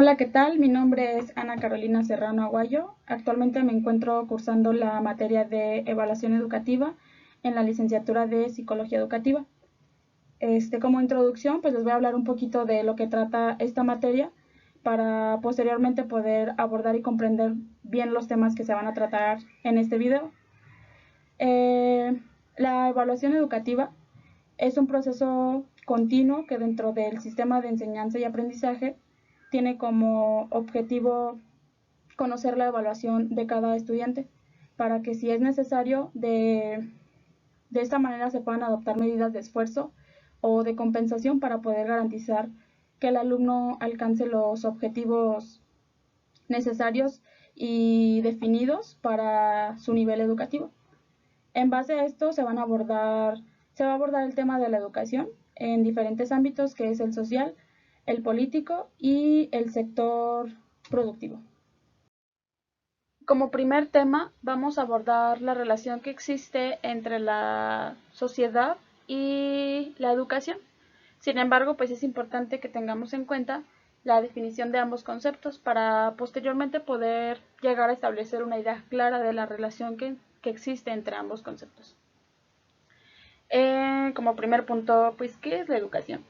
Hola, ¿qué tal? Mi nombre es Ana Carolina Serrano Aguayo. Actualmente me encuentro cursando la materia de evaluación educativa en la licenciatura de Psicología Educativa. Como introducción, pues les voy a hablar un poquito de lo que trata esta materia para posteriormente poder abordar y comprender bien los temas que se van a tratar en este video. La evaluación educativa es un proceso continuo que dentro del sistema de enseñanza y aprendizaje tiene como objetivo conocer la evaluación de cada estudiante para que si es necesario de esta manera se puedan adoptar medidas de esfuerzo o de compensación para poder garantizar que el alumno alcance los objetivos necesarios y definidos para su nivel educativo. En base a esto se va a abordar el tema de la educación en diferentes ámbitos, que es el social, el político y el sector productivo. Como primer tema, vamos a abordar la relación que existe entre la sociedad y la educación. Sin embargo, pues es importante que tengamos en cuenta la definición de ambos conceptos para posteriormente poder llegar a establecer una idea clara de la relación que existe entre ambos conceptos. Como primer punto, pues, ¿qué es la educación?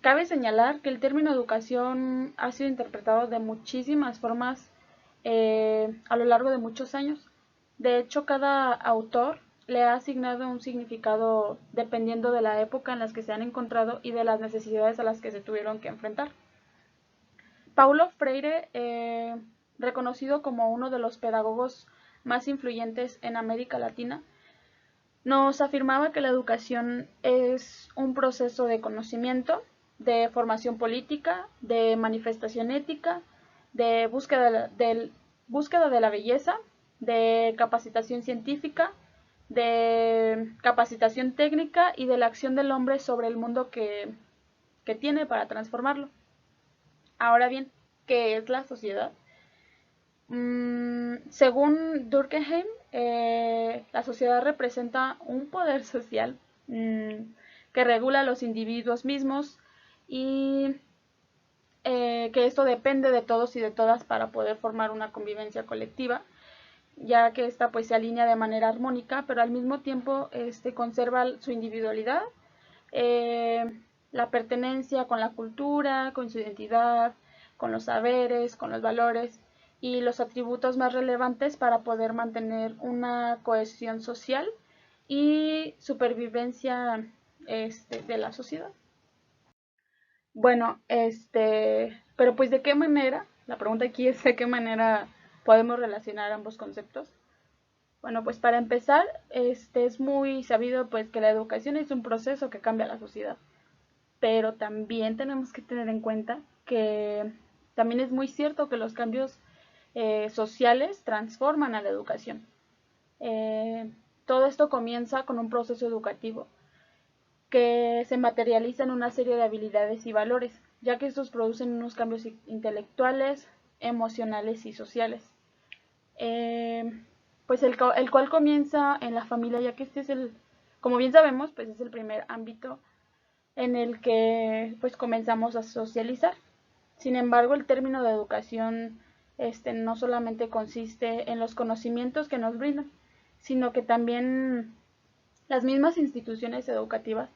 Cabe señalar que el término educación ha sido interpretado de muchísimas formas a lo largo de muchos años. De hecho, cada autor le ha asignado un significado dependiendo de la época en las que se han encontrado y de las necesidades a las que se tuvieron que enfrentar. Paulo Freire, reconocido como uno de los pedagogos más influyentes en América Latina, nos afirmaba que la educación es un proceso de conocimiento, de formación política, de manifestación ética, de búsqueda de la belleza, de capacitación científica, de capacitación técnica y de la acción del hombre sobre el mundo que tiene para transformarlo. Ahora bien, ¿qué es la sociedad? Según Durkheim, la sociedad representa un poder social que regula a los individuos mismos y que esto depende de todos y de todas para poder formar una convivencia colectiva, ya que esta pues se alinea de manera armónica, pero al mismo tiempo conserva su individualidad, la pertenencia con la cultura, con su identidad, con los saberes, con los valores y los atributos más relevantes para poder mantener una cohesión social y supervivencia de la sociedad. Bueno, pero pues de qué manera, la pregunta aquí es de qué manera podemos relacionar ambos conceptos. Bueno, pues para empezar, es muy sabido pues que la educación es un proceso que cambia la sociedad, pero también tenemos que tener en cuenta que también es muy cierto que los cambios sociales transforman a la educación. Todo esto comienza con un proceso educativo que se materializa en una serie de habilidades y valores, ya que estos producen unos cambios intelectuales, emocionales y sociales. Pues el cual comienza en la familia, ya que como bien sabemos, pues es el primer ámbito en el que pues comenzamos a socializar. Sin embargo, el término de educación no solamente consiste en los conocimientos que nos brindan, sino que también las mismas instituciones educativas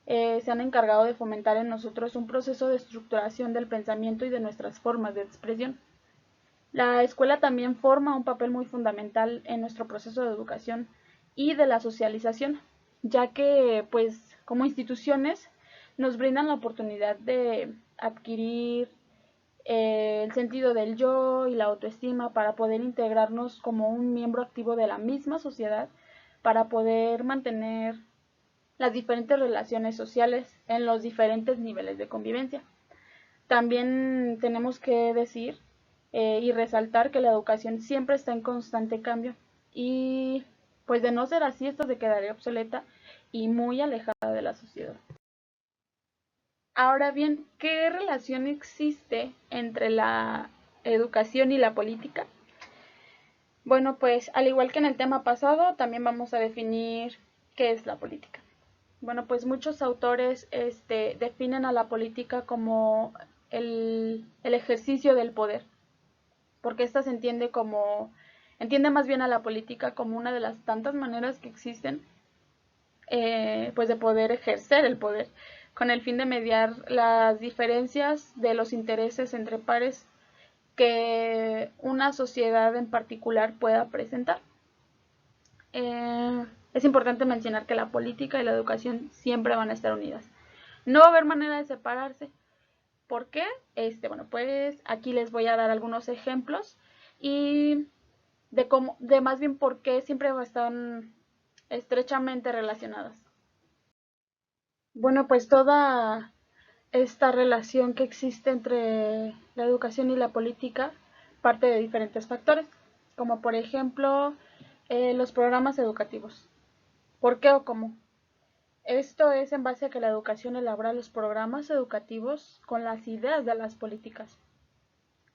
se han encargado de fomentar en nosotros un proceso de estructuración del pensamiento y de nuestras formas de expresión. La escuela también forma un papel muy fundamental en nuestro proceso de educación y de la socialización, ya que, pues, como instituciones nos brindan la oportunidad de adquirir el sentido del yo y la autoestima para poder integrarnos como un miembro activo de la misma sociedad, para poder mantener las diferentes relaciones sociales en los diferentes niveles de convivencia. También tenemos que decir y resaltar que la educación siempre está en constante cambio y pues de no ser así esto se quedaría obsoleta y muy alejada de la sociedad. Ahora bien, ¿qué relación existe entre la educación y la política? Bueno, pues al igual que en el tema pasado, también vamos a definir qué es la política. Bueno, pues muchos autores definen a la política como el ejercicio del poder, porque esta se entiende más bien a la política como una de las tantas maneras que existen, pues de poder ejercer el poder, con el fin de mediar las diferencias de los intereses entre pares que una sociedad en particular pueda presentar. Es importante mencionar que la política y la educación siempre van a estar unidas. No va a haber manera de separarse. ¿Por qué? Bueno, pues aquí les voy a dar algunos ejemplos y de más bien por qué siempre están estrechamente relacionadas. Bueno, pues toda esta relación que existe entre la educación y la política parte de diferentes factores, como por ejemplo los programas educativos. ¿Por qué o cómo? Esto es en base a que la educación elabora los programas educativos con las ideas de las políticas.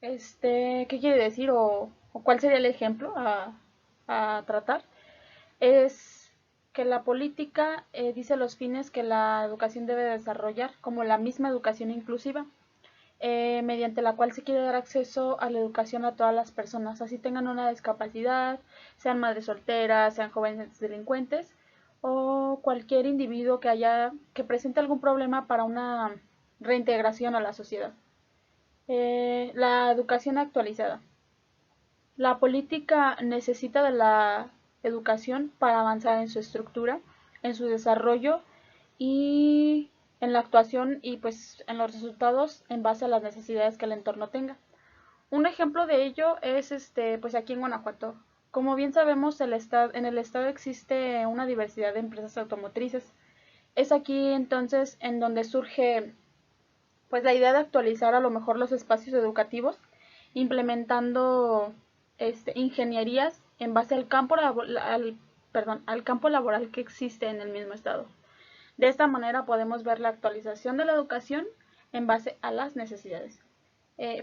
¿Qué quiere decir o cuál sería el ejemplo a tratar? Es que la política dice los fines que la educación debe desarrollar, como la misma educación inclusiva, mediante la cual se quiere dar acceso a la educación a todas las personas, así tengan una discapacidad, sean madres solteras, sean jóvenes delincuentes o cualquier individuo que presente algún problema para una reintegración a la sociedad. La educación actualizada. La política necesita de la educación para avanzar en su estructura, en su desarrollo y en la actuación y pues en los resultados en base a las necesidades que el entorno tenga. Un ejemplo de ello es pues aquí en Guanajuato. Como bien sabemos, en el estado existe una diversidad de empresas automotrices. Es aquí entonces en donde surge pues la idea de actualizar a lo mejor los espacios educativos, implementando ingenierías en base al campo laboral que existe en el mismo estado. De esta manera podemos ver la actualización de la educación en base a las necesidades.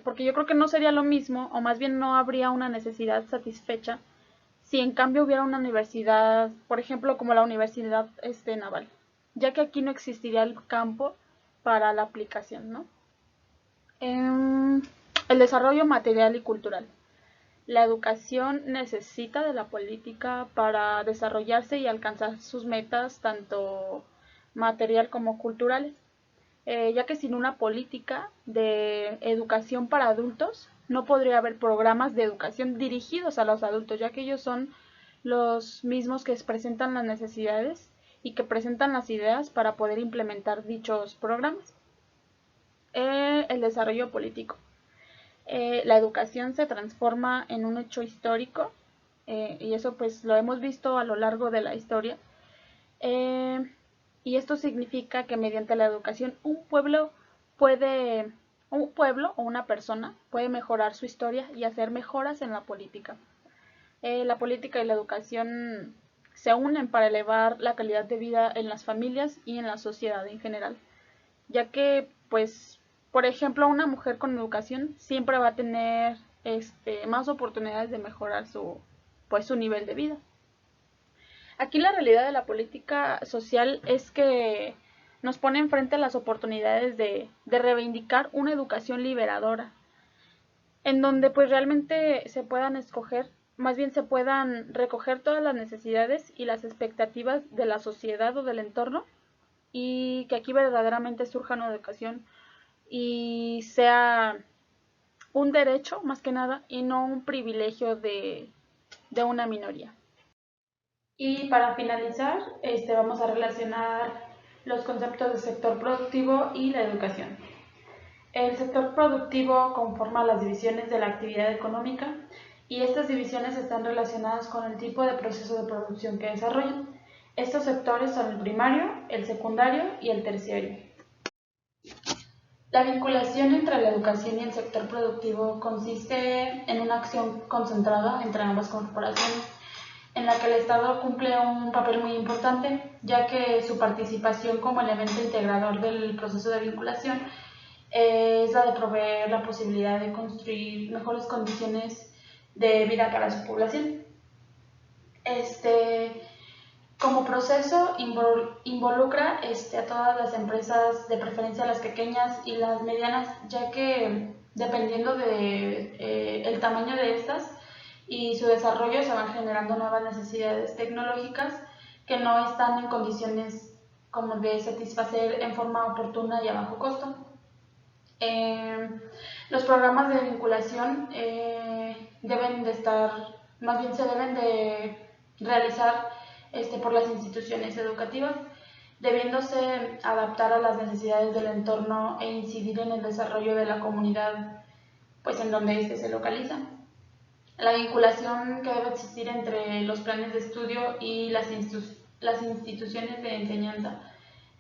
Porque yo creo que no sería lo mismo, o más bien no habría una necesidad satisfecha, si en cambio hubiera una universidad, por ejemplo, como la Universidad Naval, ya que aquí no existiría el campo para la aplicación, ¿no? El desarrollo material y cultural. La educación necesita de la política para desarrollarse y alcanzar sus metas, tanto material como culturales, ya que sin una política de educación para adultos no podría haber programas de educación dirigidos a los adultos, ya que ellos son los mismos que presentan las necesidades y que presentan las ideas para poder implementar dichos programas. El desarrollo político. La educación se transforma en un hecho histórico y eso pues lo hemos visto a lo largo de la historia. Y esto significa que mediante la educación un pueblo o una persona puede mejorar su historia y hacer mejoras en la política. La política y la educación se unen para elevar la calidad de vida en las familias y en la sociedad en general, ya que pues por ejemplo una mujer con educación siempre va a tener más oportunidades de mejorar su nivel de vida. Aquí la realidad de la política social es que nos pone enfrente las oportunidades de reivindicar una educación liberadora, en donde pues realmente se puedan escoger, más bien se puedan recoger todas las necesidades y las expectativas de la sociedad o del entorno, y que aquí verdaderamente surja una educación y sea un derecho más que nada y no un privilegio de una minoría. Y para finalizar, vamos a relacionar los conceptos del sector productivo y la educación. El sector productivo conforma las divisiones de la actividad económica y estas divisiones están relacionadas con el tipo de proceso de producción que desarrollan. Estos sectores son el primario, el secundario y el terciario. La vinculación entre la educación y el sector productivo consiste en una acción concentrada entre ambas corporaciones, en la que el Estado cumple un papel muy importante, ya que su participación como elemento integrador del proceso de vinculación es la de proveer la posibilidad de construir mejores condiciones de vida para su población. Como proceso involucra a todas las empresas, de preferencia las pequeñas y las medianas, ya que dependiendo de el tamaño de estas y su desarrollo se van generando nuevas necesidades tecnológicas que no están en condiciones como de satisfacer en forma oportuna y a bajo costo. Los programas de vinculación deben de estar, más bien se deben de realizar por las instituciones educativas, debiéndose adaptar a las necesidades del entorno e incidir en el desarrollo de la comunidad pues en donde éste se localiza. La vinculación que debe existir entre los planes de estudio y las instituciones de enseñanza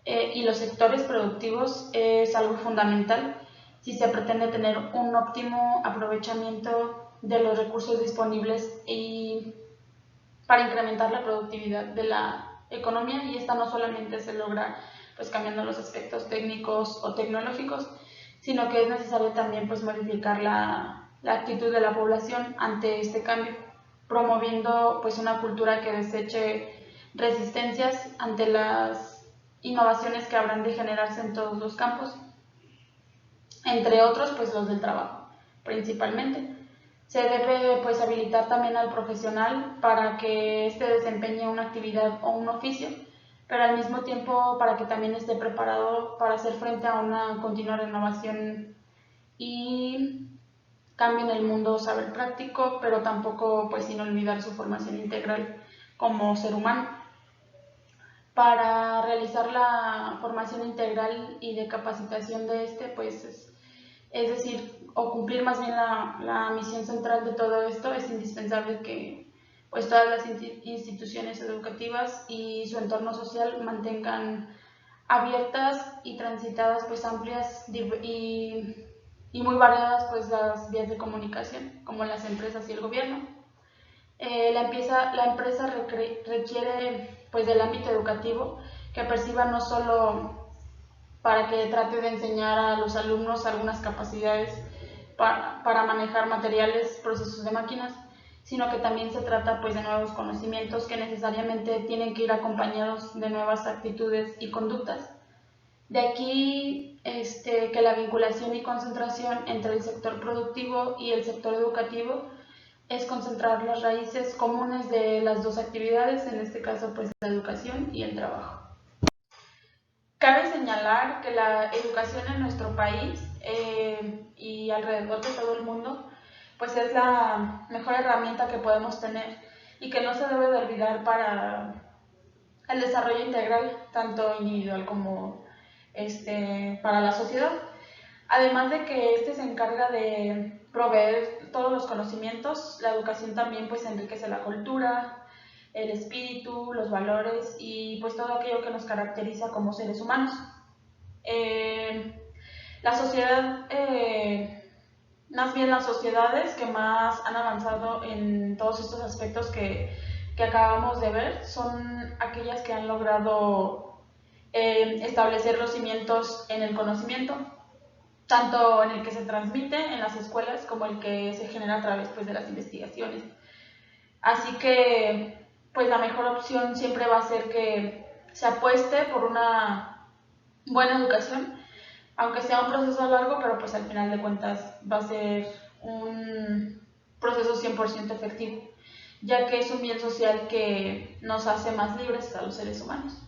y los sectores productivos es algo fundamental si se pretende tener un óptimo aprovechamiento de los recursos disponibles y para incrementar la productividad de la economía, y esta no solamente se logra pues cambiando los aspectos técnicos o tecnológicos, sino que es necesario también pues modificar la actitud de la población ante este cambio, promoviendo pues una cultura que deseche resistencias ante las innovaciones que habrán de generarse en todos los campos, entre otros pues los del trabajo principalmente. Se debe pues habilitar también al profesional para que éste desempeñe una actividad o un oficio, pero al mismo tiempo para que también esté preparado para hacer frente a una continua renovación y cambio en el mundo saber práctico, pero tampoco pues sin olvidar su formación integral como ser humano. Para realizar la formación integral y de capacitación de pues es decir, o cumplir más bien la misión central de todo esto, es indispensable que pues todas las instituciones educativas y su entorno social mantengan abiertas y transitadas pues amplias y muy variadas pues las vías de comunicación, como las empresas y el gobierno. La empresa requiere pues del ámbito educativo que perciba no solo para que trate de enseñar a los alumnos algunas capacidades para manejar materiales, procesos de máquinas, sino que también se trata pues de nuevos conocimientos que necesariamente tienen que ir acompañados de nuevas actitudes y conductas. De aquí que la vinculación y concentración entre el sector productivo y el sector educativo es concentrar las raíces comunes de las dos actividades, en este caso pues la educación y el trabajo. Cabe señalar que la educación en nuestro país y alrededor de todo el mundo pues es la mejor herramienta que podemos tener y que no se debe de olvidar para el desarrollo integral, tanto individual como para la sociedad. Además de que se encarga de proveer todos los conocimientos, la educación también pues enriquece la cultura, el espíritu, los valores y pues todo aquello que nos caracteriza como seres humanos. La sociedad, más bien las sociedades que más han avanzado en todos estos aspectos que acabamos de ver son aquellas que han logrado establecer los cimientos en el conocimiento, tanto en el que se transmite en las escuelas como el que se genera a través pues, de las investigaciones. Así que pues la mejor opción siempre va a ser que se apueste por una buena educación, aunque sea un proceso largo, pero pues al final de cuentas va a ser un proceso 100% efectivo, ya que es un bien social que nos hace más libres a los seres humanos.